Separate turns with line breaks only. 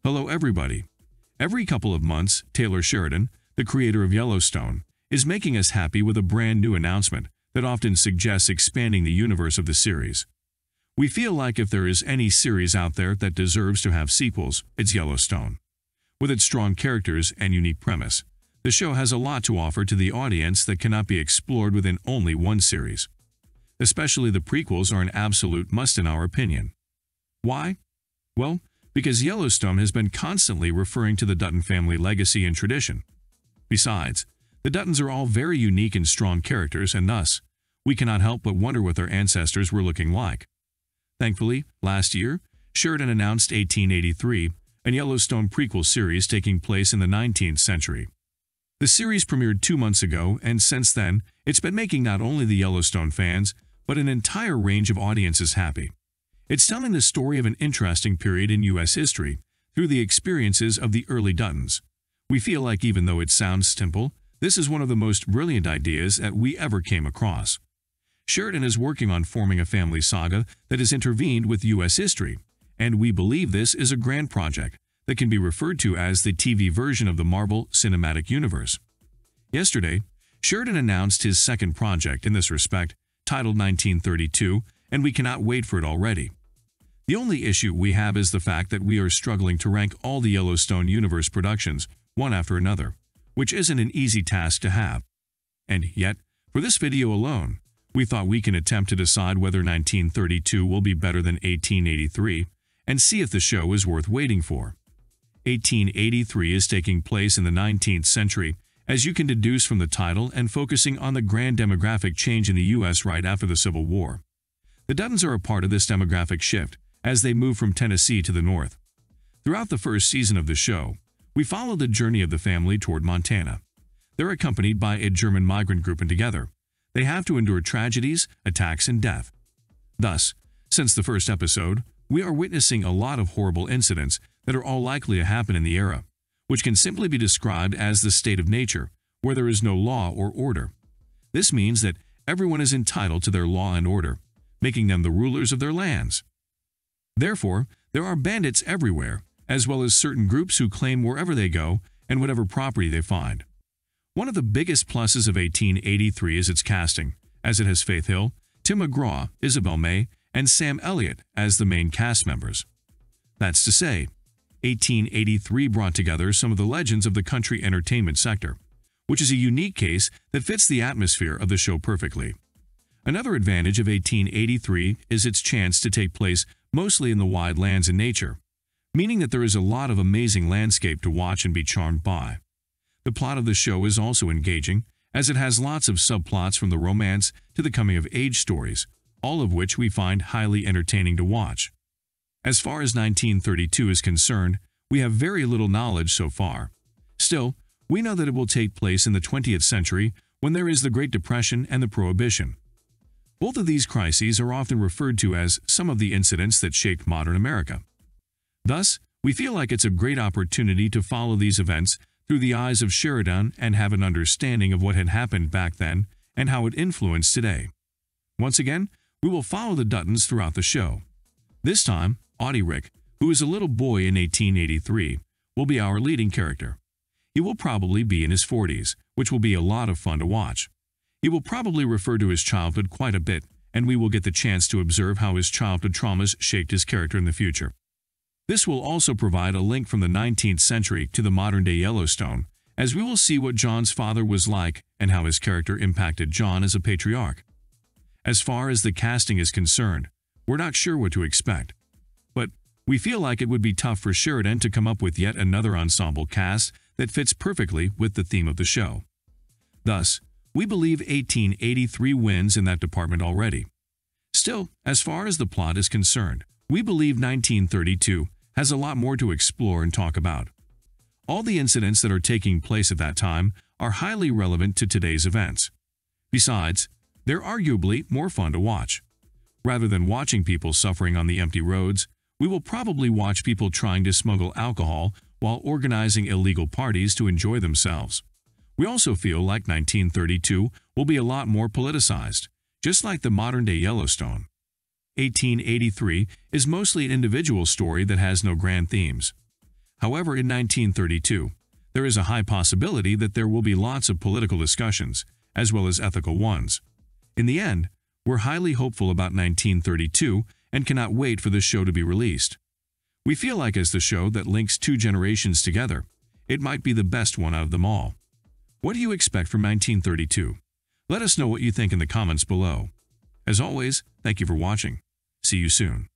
Hello everybody. Every couple of months, Taylor Sheridan, the creator of Yellowstone, is making us happy with a brand new announcement that often suggests expanding the universe of the series. We feel like if there is any series out there that deserves to have sequels, it's Yellowstone. With its strong characters and unique premise, the show has a lot to offer to the audience that cannot be explored within only one series. Especially the prequels are an absolute must in our opinion. Why? Well, because Yellowstone has been constantly referring to the Dutton family legacy and tradition. Besides, the Duttons are all very unique and strong characters, and thus, we cannot help but wonder what their ancestors were looking like. Thankfully, last year, Sheridan announced 1883, a Yellowstone prequel series taking place in the 19th century. The series premiered 2 months ago, and since then, it's been making not only the Yellowstone fans, but an entire range of audiences happy. It's telling the story of an interesting period in U.S. history through the experiences of the early Duttons. We feel like even though it sounds simple, this is one of the most brilliant ideas that we ever came across. Sheridan is working on forming a family saga that has intervened with U.S. history, and we believe this is a grand project that can be referred to as the TV version of the Marvel Cinematic Universe. Yesterday, Sheridan announced his second project in this respect, titled 1932, and we cannot wait for it already. The only issue we have is the fact that we are struggling to rank all the Yellowstone universe productions one after another, which isn't an easy task to have. And yet, for this video alone, we thought we can attempt to decide whether 1932 will be better than 1883 and see if the show is worth waiting for. 1883 is taking place in the 19th century, as you can deduce from the title, and focusing on the grand demographic change in the U.S. right after the Civil War. The Duttons are a part of this demographic shift as they move from Tennessee to the north. Throughout the first season of the show, we follow the journey of the family toward Montana. They're accompanied by a German migrant group, and together, they have to endure tragedies, attacks, and death. Thus, since the first episode, we are witnessing a lot of horrible incidents that are all likely to happen in the era, which can simply be described as the state of nature, where there is no law or order. This means that everyone is entitled to their law and order, making them the rulers of their lands. Therefore, there are bandits everywhere, as well as certain groups who claim wherever they go and whatever property they find. One of the biggest pluses of 1883 is its casting, as it has Faith Hill, Tim McGraw, Isabel May, and Sam Elliott as the main cast members. That's to say, 1883 brought together some of the legends of the country entertainment sector, which is a unique case that fits the atmosphere of the show perfectly. Another advantage of 1883 is its chance to take place mostly in the wide lands and nature, meaning that there is a lot of amazing landscape to watch and be charmed by. The plot of the show is also engaging, as it has lots of subplots from the romance to the coming-of-age stories, all of which we find highly entertaining to watch. As far as 1932 is concerned, we have very little knowledge so far. Still, we know that it will take place in the 20th century, when there is the Great Depression and the Prohibition. Both of these crises are often referred to as some of the incidents that shaped modern America. Thus, we feel like it's a great opportunity to follow these events through the eyes of Sheridan and have an understanding of what had happened back then and how it influenced today. Once again, we will follow the Duttons throughout the show. This time, Audie Rick, who is a little boy in 1883, will be our leading character. He will probably be in his 40s, which will be a lot of fun to watch. He will probably refer to his childhood quite a bit, and we will get the chance to observe how his childhood traumas shaped his character in the future. This will also provide a link from the 19th century to the modern-day Yellowstone, as we will see what John's father was like and how his character impacted John as a patriarch. As far as the casting is concerned, we're not sure what to expect, but we feel like it would be tough for Sheridan to come up with yet another ensemble cast that fits perfectly with the theme of the show. Thus, we believe 1883 wins in that department already. Still, as far as the plot is concerned, we believe 1932 has a lot more to explore and talk about. All the incidents that are taking place at that time are highly relevant to today's events. Besides, they're arguably more fun to watch. Rather than watching people suffering on the empty roads, we will probably watch people trying to smuggle alcohol while organizing illegal parties to enjoy themselves. We also feel like 1932 will be a lot more politicized, just like the modern-day Yellowstone. 1883 is mostly an individual story that has no grand themes. However, in 1932, there is a high possibility that there will be lots of political discussions, as well as ethical ones. In the end, we're highly hopeful about 1932 and cannot wait for the show to be released. We feel like as the show that links two generations together, it might be the best one out of them all. What do you expect from 1932? Let us know what you think in the comments below. As always, thank you for watching. See you soon.